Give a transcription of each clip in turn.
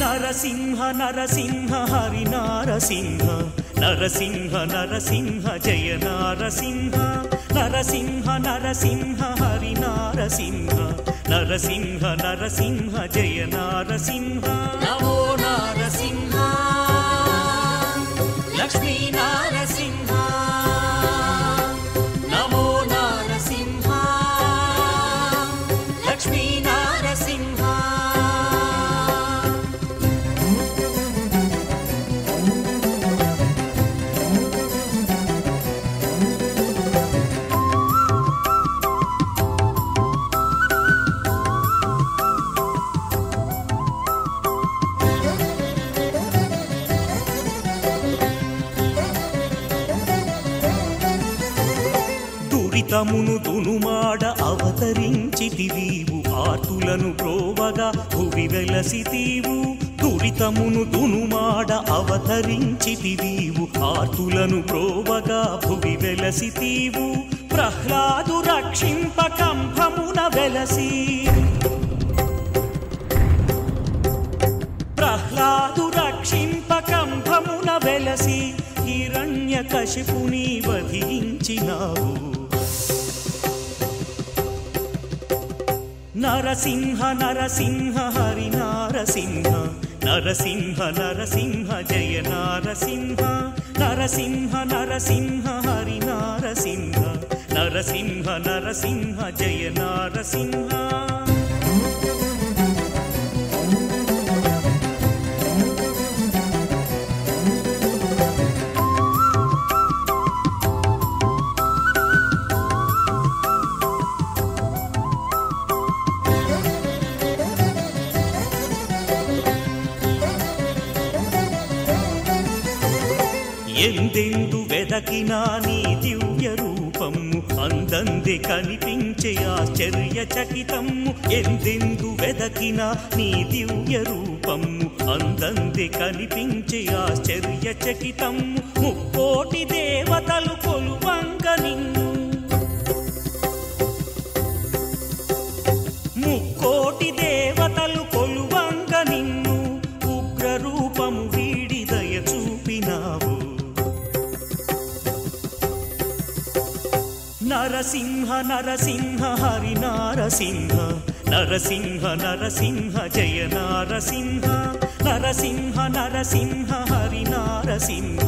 నరసింహ నరసింహ హరి నారసింహ నరసింహ నరసింహ జయ నారసింహ నరసింహ నరసింహ హరి నారసింహ నరసింహ నరసింహ జయ నారసింహ నమో నారసింహ లక్ష్మీ నారసింహ నమో నారసింహ లక్ష్మీ నారసింహ దురితమును దునుమాడ అవతరించితివీవు ఆర్తులను ప్రోవగా భువి వెలసితీవు దురితమును దునుమాడ అవతరించితివీవు ఆర్తులను ప్రోవగా భువి వెలసితీవు ప్రహ్లాదు రక్షింప కంభమున వెలసి ప్రహ్లాదు రక్షింప కంభమున వెలసి హిరణ్యకశిపుని వధించినావు నరసింహ నరసింహ హరి నారసింహ నరసింహ నరసింహ జయ నారసింహ నరసింహ నరసింహ హరి నారసింహ నరసింహ నరసింహ జయ నారసింహ ఎందెందు వెదకినా నీ దివ్య రూపము అందంది కనిపించే ఆశ్చర్యచకితము ఎందెందు వెదకినా నీ దివ్య రూపము అందంది కనిపించే ఆశ్చర్యచకితము ముక్కోటి దేవతలు కొలువంగ నిన్ను ముక్కోటి దేవతలు కొలువంగ నిన్ను ఉగ్ర రూపము వీడి దయ చూపినావు నరసింహ నరసింహ హరి నారసింహ నరసింహ నరసింహ జయ నారసింహ నరసింహ నరసింహ హరి నారసింహ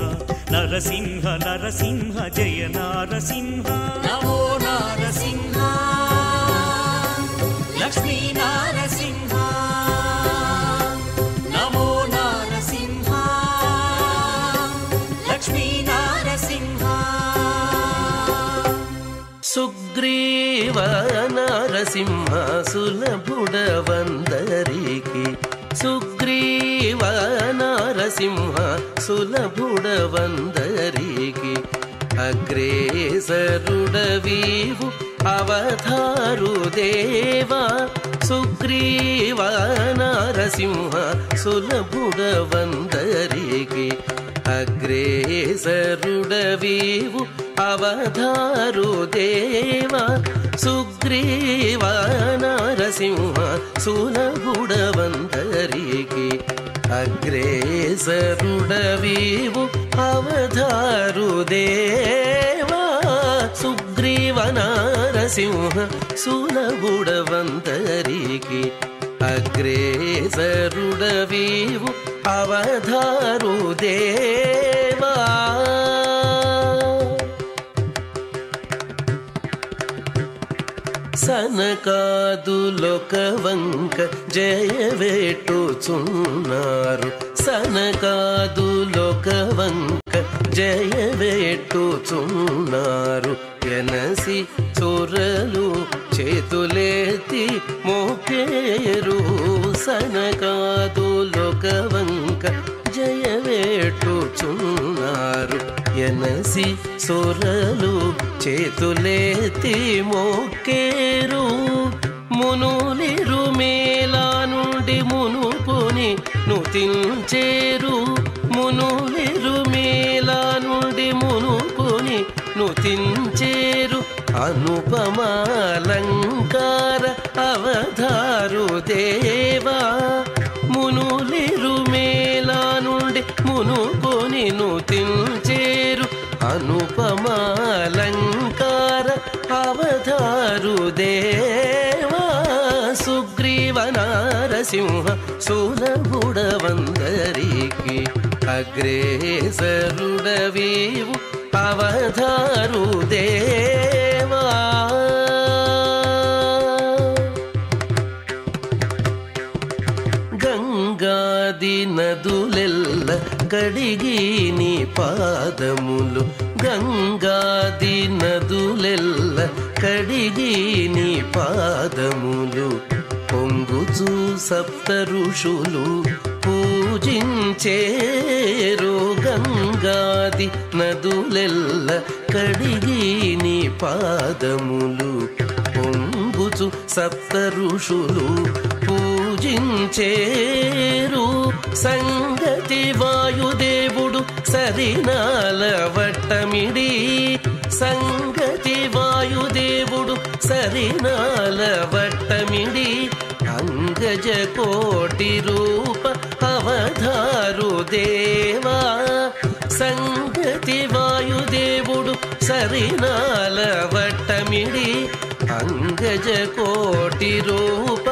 నరసింహ నరసింహ జయ నారసింహ నమో నారసింహ లక్ష్మీ నారసింహ నమో నారసింహ లక్ష్మీ నారసింహ సుగ్రీవ నరసింహ సులభుడవందరికి సుగ్రీవ నరసింహ సులభుడవందరికి అగ్రేసరుడవీవు అవతారు దేవా సుగ్రీవ నరసింహ సులభుడవందరికి అగ్రేసరుడవీవు అవతారు దేవా సుగ్రీవ నరసింహ సులభుడవందరికి అగ్రేసరుడవీవు అవతారు దేవా సుగ్రీవ నరసింహ సులభుడవందరికి అగ్రేసరుడవీవు అవతారు దేవా సనకాదులొకవంక జయవేట్టుచున్నారు సనకాదులొకవంక జయవేట్టుచున్నారు ఎనసి చొరలు చేతులెత్తి మోపేరు సనకాదులొకవంక వంక జయవేట్టుచున్నారు ఎనసి సొరలు చేతులేతి మొక్కేరు మునులిరు మేలా నుండి మునుపుని నుతించేరు మునులిరు మేలా నుండి మునుపుని నుతించేరు అనుపమాలంకార అవధారు దేవా మునులిరు మేలా నుండి మునుపుని నుతించేరు అనుపమాలంకార అవధారు దేవా సుగ్రీవ నారసింహ సులభుడవందరికి అగ్రేసరుడవీవు అవధారు దేవా గంగాది నదులెల్ల కడిగి నీ పాదములు గంగాది నదులెల్ల కడిగి నీ పాదములు పొంగుచు సప్త ఋషులు పూజించేరు గంగాది నదులెల్ల కడిగి నీ పాదములు పొంగుచు సప్త ఋషులు పూజించేరు సంగతి వాయుదేవుడు సరినాల వట్టమిడి సంగతి వాయుదేవుడు సరినాల వట్టమిడి అంగజ కోటి రూప అవధారు దేవా సంగతి వాయుదేవుడు సరినాల వట్టమిడి అంగజ కోటి రూప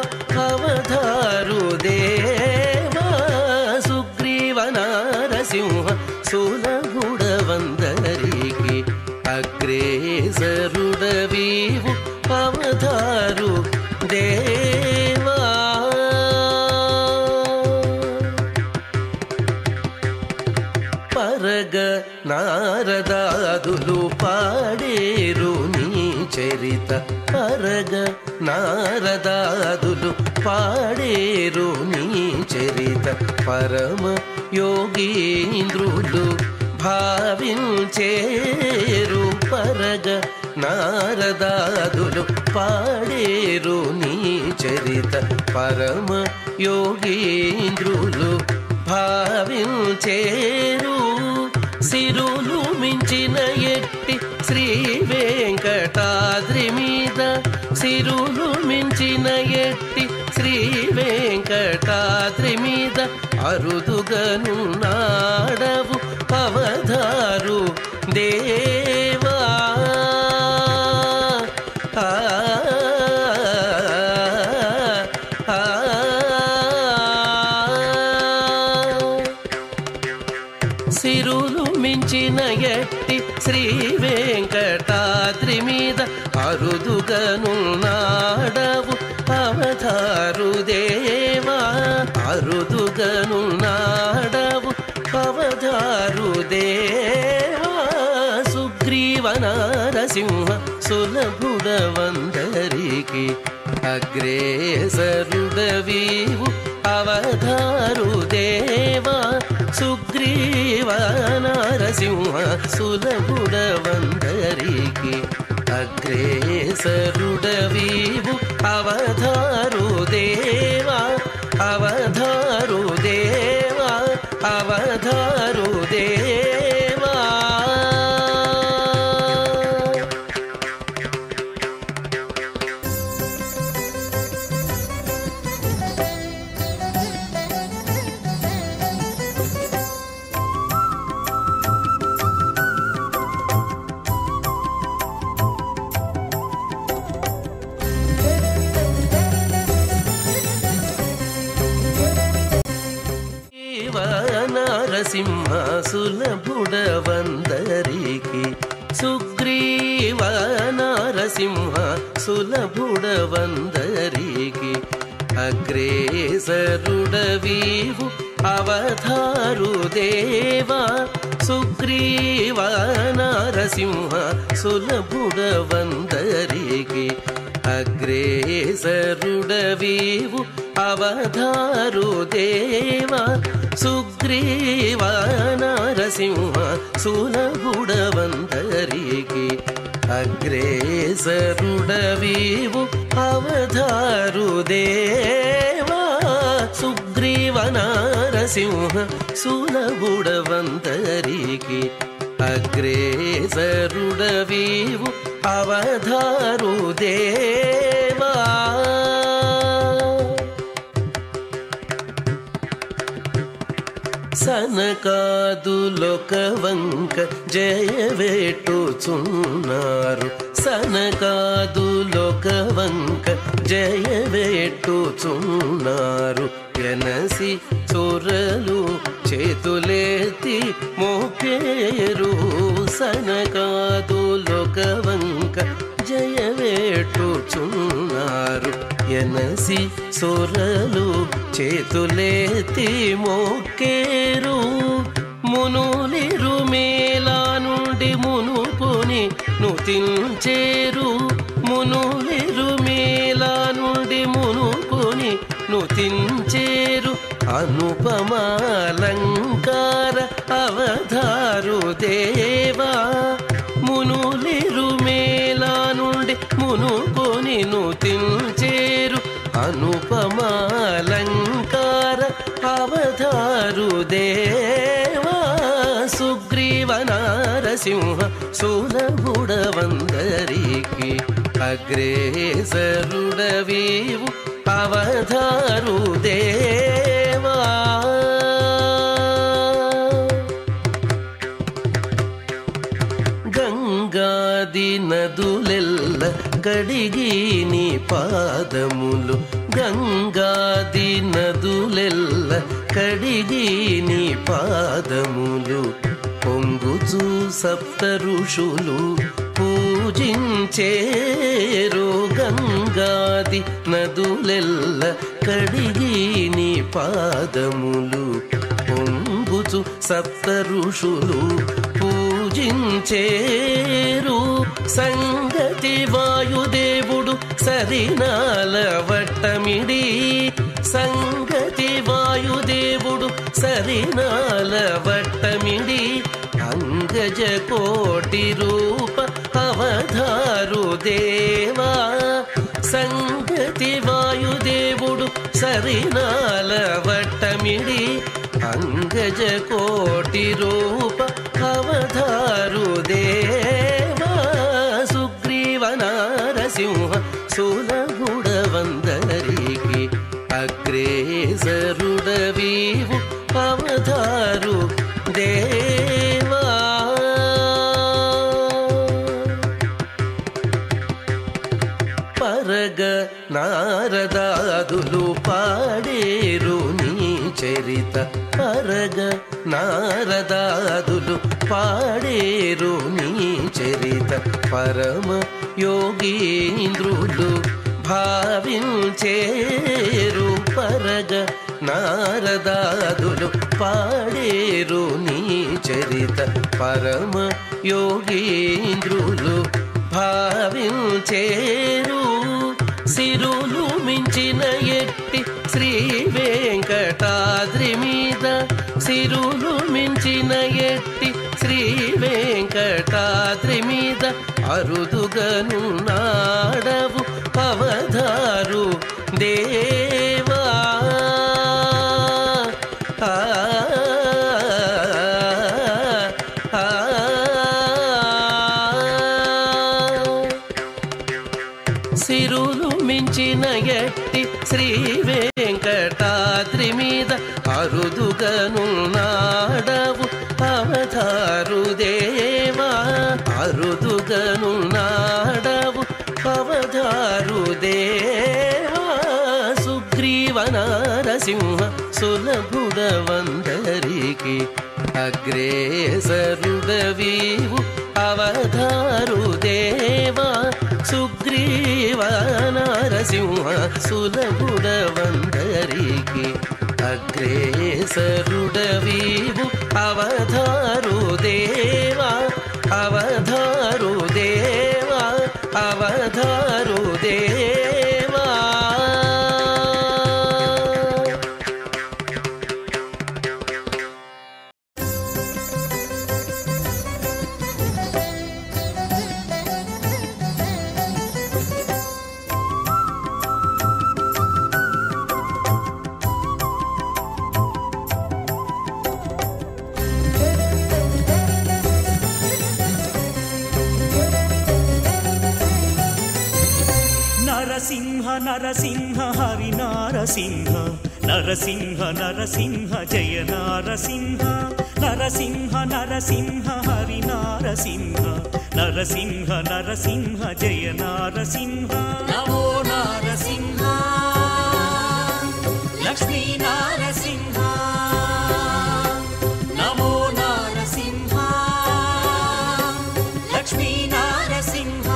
అవధారు దేవా సుగ్రీవ నారసింహ సులభుడవందరికి అగ్రేసరుడవీవు అవధారు దేవా పరగ నారదాదులు పాడేరు నీ చరిత పరగ నారదాదులు పాడేరు నీ చరిత పరమ యోగీంద్రులు భావించేరు పరగ నారదాదులు పాడేరు నీ చరిత పరమ యోగీంద్రులు భావించేరు సిరులు మించిన ఎట్టి శ్రీ వెంకటాద్రి మీద సిరులు మించిన ఎట్టి శ్రీ వెంకటాద్రి మీద అరుదుగను నాడవు అవధారు దేవా సిరులు మించిన ఎట్టి శ్రీ వెంకటాద్రి మీద అరుదుగను నాడవు అవధారు దేవా అరుదుగను నాడవు అవధారు దేవా సుగ్రీవ నారసింహ సులభుడవందరికి అగ్రేసరుడవీవు అవధారు దేవా సుగ్రీవ నారసింహ సులభుడవందరికి అగ్రేసరుడవీవు అవధారు దేవా అవధారు దేవా అవధారు దేవా నరసింహ సులభుడవందరికి సుగ్రీవ నరసింహ సులభుడవందరికి అగ్రేసరుడవీవు అవధారు దేవా సుగ్రీవ నరసింహ సులభుడవందరికి అగ్రేసరుడవీవు అవధారు దేవా సుగ్రీవ నరసింహ సులభుడవందరికి అగ్రేసరుడవీవు అవధారు దేవా సుగ్రీవ నరసింహ సులభుడవందరికి అగ్రేసరుడవీవు అవధారు దేవా సనకాదులొక వంక జయవేట్టుచున్నారు సనకాదులొక వంక జయవేట్టుచున్నారు ఎనసి చొరలు చేతులెత్తి మోకేరు సనకాదులొక వంక జయవేట్టుచున్నారు ఎనసి సొరలు చేతులెత్తి మోకేరు మునులిరు మేలా నుండి మునుపుని నుతించేరు మునులిరు మేలా నుండి మునుపుని నుతించేరు అనుపమాలంకార అవధారు దేవా మునులిరు మేలా నుండి మునుపుని నుతించేరు అనుపమాలంకార అవధారు దేవా సుగ్రీవ నరసింహ సులభుడవందరికి అగ్రేసరుడవీవు అవధారు దేవా గంగాది నదులెల్ల కడిగి నీ పాదములు గంగాది నదులెల్ల కడిగి నీ పాదములు పొంగుచు సప్త ఋషులు పూజించేరు గంగాది నదులెల్ల కడిగి నీ పాదములు పొంగుచు సప్త ఋషులు పూజించేరు సంగతి వాయుదేవుడు సరినాల వట్టమిడి సంగతి వాయుదేవుడు సరినాల వట్టమిడి అంగజ కోటి రూప అవధారు దేవా సంగతి వాయుదేవుడు సరినాల వట్టమిడి అంగజ కోటి రూప అవధారు దేవా సుగ్రీవ నరసింహ సులభుడవందరికి అగ్రేసరుడవీవు అవధారు దేవా పరగ నారదాదులు పాడేరు నీ చరిత పరగ నారదాదులు పాడేరు నీ చరిత పరమ యోగీంద్రులు భావించేరు పరగ నారదాదులు పాడేరు నీ చరిత పరమ యోగీంద్రులు భావించేరు సిరులు మించిన ఎట్టి శ్రీ వెంకటాద్రి మీద సిరులు మించిన ఎట్టి శ్రీ వెంకటాద్రి మీద అరుదుగను నాడవు అవధారు దేవా సిరులు మించిన ఎట్టి శ్రీ వెంకటాద్రి మీద అరుదుగను నాడవు అవధారు దేవా అరుదుగను నాడవు అవధారు దేవా సుగ్రీవ నరసింహ సులభుడవందరికి అగ్రేసరుడవీవు అవధారు దేవా సుగ్రీవ నరసింహ సులభుడవందరికి అగ్రేసరుడవీవు అవధారు దేవా అవధారు దేవా అవధారు దేవా నరసింహ నరసింహ హరి నారసింహ నరసింహ నరసింహ జయ నారసింహ నరసింహ నరసింహ హరి నారసింహ నరసింహ నరసింహ జయ నారసింహ నమో నారసింహ లక్ష్మీ నారసింహ నమో నారసింహ లక్ష్మీ నారసింహ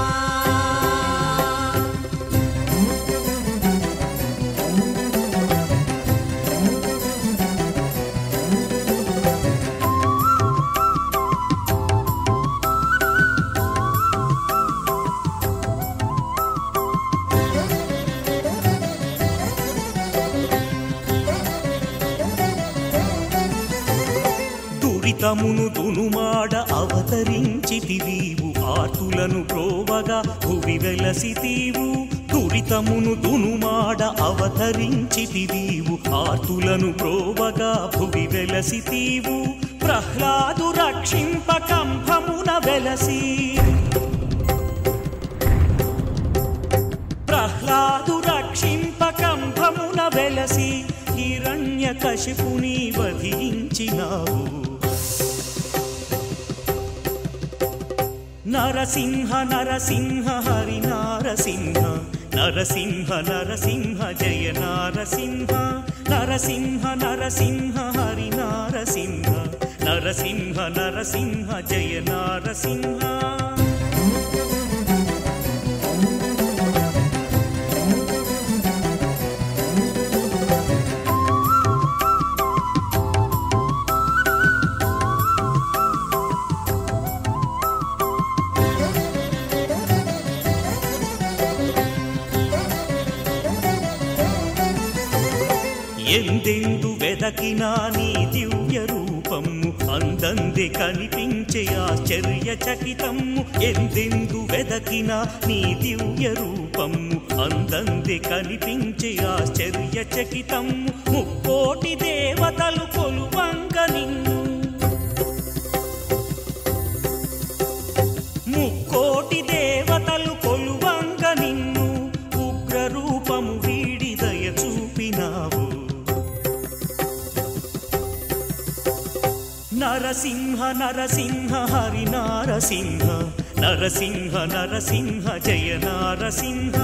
దురితమును దునుమాడ అవతరించితివీవు ఆర్తులను ప్రోవగా భువి వెలసితీవు దురితమును దునుమాడ అవతరించితివీవు ఆర్తులను ప్రోవగా భువి వెలసితీవు ప్రహ్లాదు రక్షింప కంభమున వెలసి ప్రహ్లాదు రక్షింప కంభమున వెలసి హిరణ్యకశిపుని వధించినావు నరసింహ నరసింహ హరి నారసింహ నరసింహ నరసింహ జయ నారసింహ నరసింహ నరసింహ హరి నారసింహ నరసింహ నరసింహ జయ నారసింహ ఎందెందు వెదకినా నీ దివ్య రూపము అందందే కనిపించే ఆశ్చర్యచకితము ఎందెందు వెదకినా నీ దివ్య రూపము అందందే కనిపించే ఆశ్చర్యచకితము ముక్కోటి దేవతలు కొలువంగ నిన్ను ముక్కోటి దేవతలు కొలువంగ నిన్ను ఉగ్ర రూపము వీడి దయ చూపినావు నరసింహ నరసింహ హరి నారసింహ నరసింహ నరసింహ జయ నారసింహ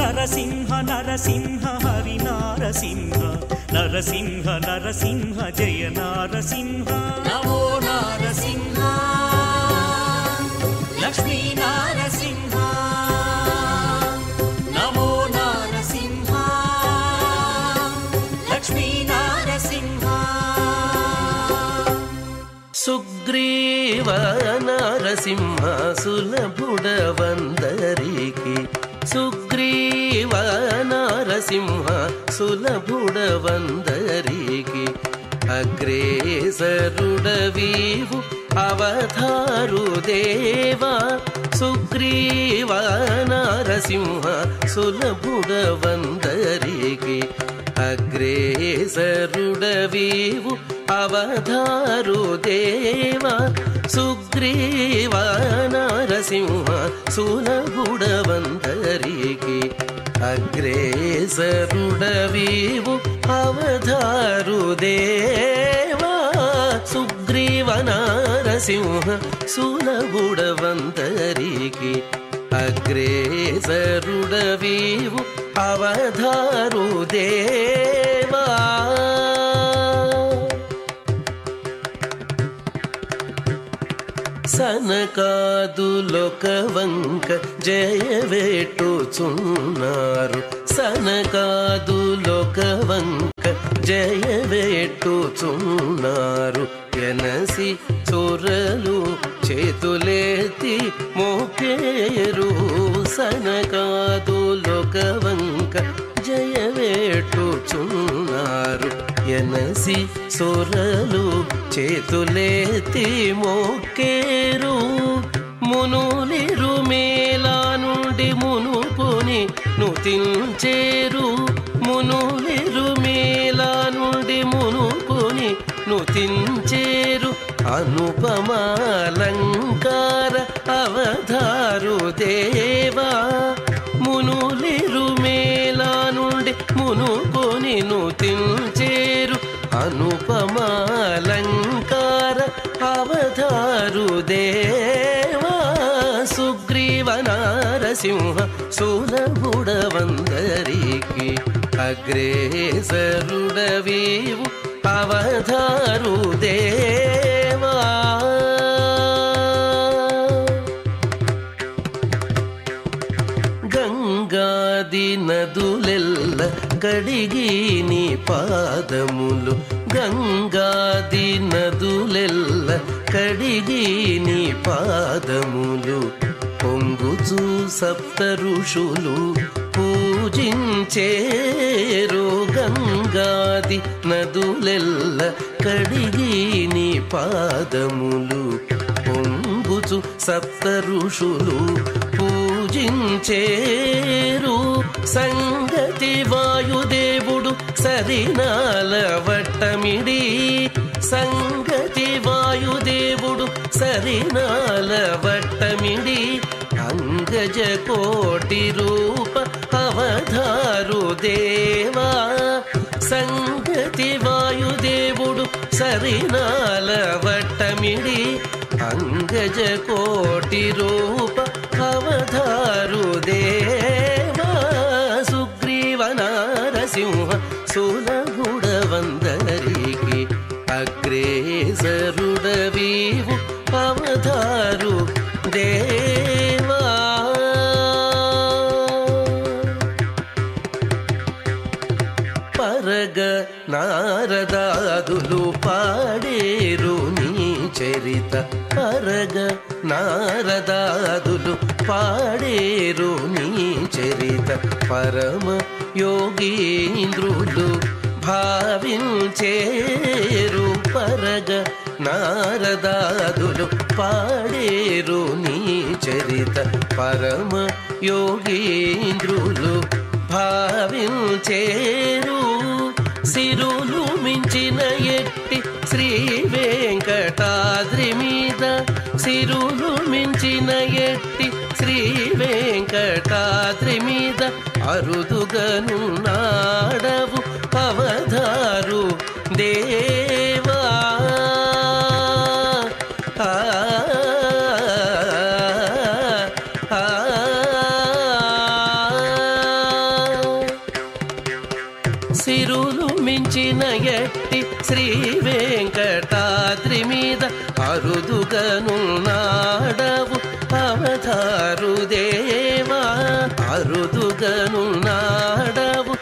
నరసింహ నరసింహ హరి నారసింహ నరసింహ నరసింహ జయ నారసింహ నమో నారసింహ లక్ష్మీ నారసింహ నమో నారసింహ లక్ష్మీ నారసింహ సుగ్రీవ నరసింహ సులభుడవందరికి సుగ్రీవ నరసింహ సులభుడవందరికి అగ్రేసరుడవీవు అవతారు దేవా సుగ్రీవ నరసింహ సులభుడవందరికి అగ్రేసరుడవీవు అవతారు దేవా సుగ్రీవ నరసింహ సులభుడవందరికి అగ్రేసరుడవీవు అవతారు దేవా సుగ్రీవ నరసింహ సులభుడవందరికి అగ్రేసరుడవీవు అవతారు దేవా సనకాదులొక వంక జయవేట్టుచున్నారు సనకాదులొక వంక జయవేట్టుచున్నారు ఎనసి చొరలు చేతులెత్తి మోపేరు సనకాదులొక వంక జయవేట్టుచున్నారు ఎనసి సొరలు చేతులెత్తి మోకేరు మునులిరు మేలా నుండి మునుపుని నుతించేరు మునులిరు మేలా నుండి మునుపుని నుతించేరు అనుపమాలంకార అవతారు దేవా మునులిరు మేలా నుండి మునుకొని నుతించేరు అనుపమాలంకార అవతారు దేవా సుగ్రీవ నారసింహ సులభుడవందరికి అగ్రేసరుడవీవు అవతారు దేవా గంగాది నదులెల్ల కడిగి నీ పాదములు గంగాది నదులెల్ల కడిగి నీ పాదములు పొంగుచు సప్త ఋషులు పూజించేరు గంగాది నదులెల్ల కడిగి నీ పాదములు పొంగుచు సప్త ఋషులు పూజించేరు సంగతి వాయుదేవుడు సరినాల వట్టమిడి సంగతి వాయుదేవుడు సరినాల వట్టమిడి అంగజ కోటి రూప అవతారు దేవా సంగతి వాయుదేవుడు సరినాల వట్టమిడి అంగజ కోటి రూప అవతారు దేవా సుగ్రీవ నారసింహ సులభుడవందరికి అగ్రేసరుడవీవు అవతారు దేవా పరగ నారదాదులు పాడేరు నీ చరిత పరగ నారదాదులు పాడేరు నీ చరిత పరమ యోగీంద్రులు భావించేరు పరగ నారదాదులు పాడేరు నీ చరిత పరమ యోగీంద్రులు భావించేరు సిరులు మించిన ఎట్టి శ్రీ వెంకటాద్రి మీద సిరులు మించిన ఎట్టి శ్రీ వెంకటాద్రి మీద అరుదుగను నాడవు అవతారు దేవా సిరులు మించిన ఎట్టి శ్రీ వెంకటాద్రి మీద అరుదుగను నాడవు అవతారు దేవా అరుదుగను నాడవు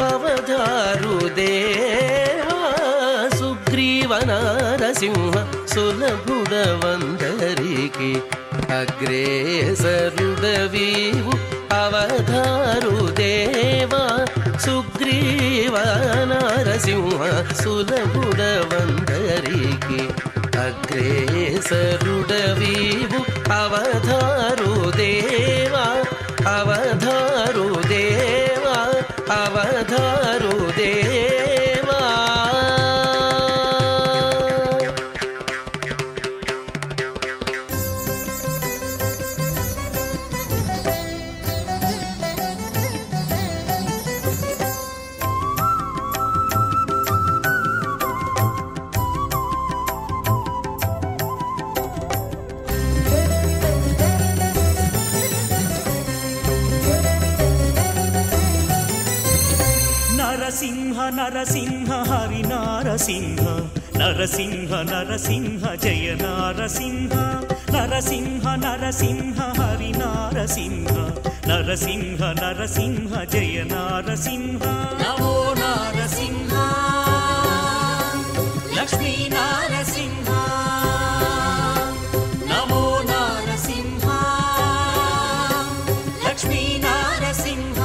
అవతారు దేవా సుగ్రీవ నారసింహ సులభుడవందరికి అగ్రేసరుడవీవు అవతారు దేవా సుగ్రీవ నారసింహ సులభుడవందరికి అగ్రేసరుడవీవు అవతారు దేవా అవతారు దేవా అవతారు దేవా నరసింహ నరసింహ హరి నారసింహ నరసింహ నరసింహ జయ నారసింహ నరసింహ నరసింహ హరి నారసింహ నరసింహ నరసింహ జయ నారసింహ నమో నారసింహ లక్ష్మీ నారసింహ నమో నారసింహ లక్ష్మీ నారసింహ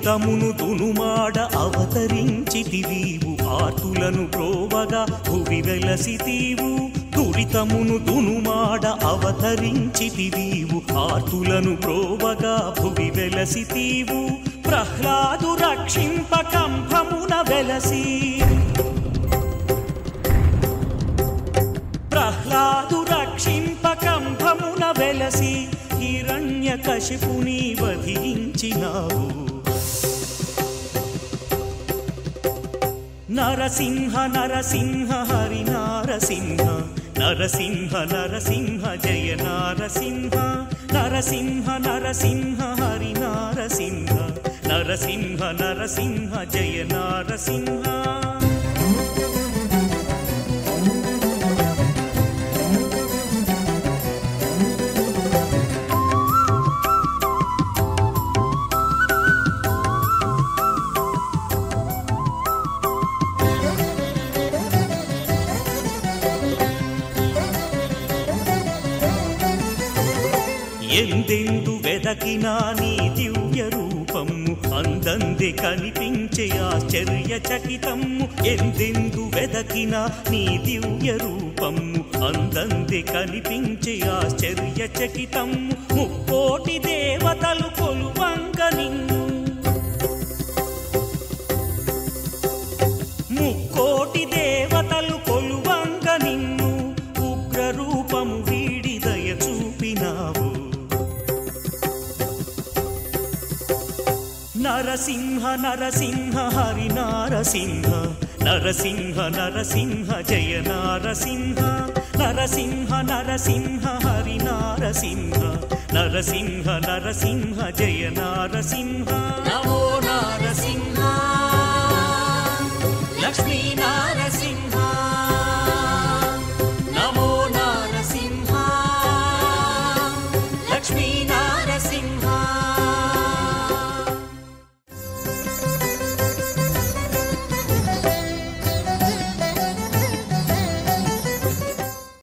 దురితమును దునుమాడ అవతరించితివీవు ఆర్తులను ప్రోవగా భువి వెలసితీవు దురితమును దునుమాడ అవతరించితివీవు ఆర్తులను ప్రోవగా భువి వెలసితీవు ప్రహ్లాదు రక్షింప కంభమున వెలసి ప్రహ్లాదు రక్షింప కంభమున వెలసి హిరణ్యకశిపుని వధించినావు నరసింహ నరసింహ హరి నారసింహ నరసింహ నరసింహ జయ నారసింహ నరసింహ నరసింహ హరి నారసింహ నరసింహ నరసింహ జయ నారసింహ ఎందెందు వెదకినా నీ దివ్య రూపము అందందే కనిపించే ఆశ్చర్యచకితము ఎందెందు వెదకినా నీ దివ్య రూపము అందందే కనిపించే ఆశ్చర్యచకితము ముక్కోటి దేవతలు కొలువంగ నిన్ను ముక్కోటి దేవతలు కొలువంగ నిన్ను ఉగ్ర రూపము వీడి దయ చూపినావు నరసింహ నరసింహ హరి నారసింహ నరసింహ నరసింహ జయ నారసింహ నరసింహ నరసింహ హరి నారసింహ నరసింహ నరసింహ జయ నారసింహ నమో నారసింహ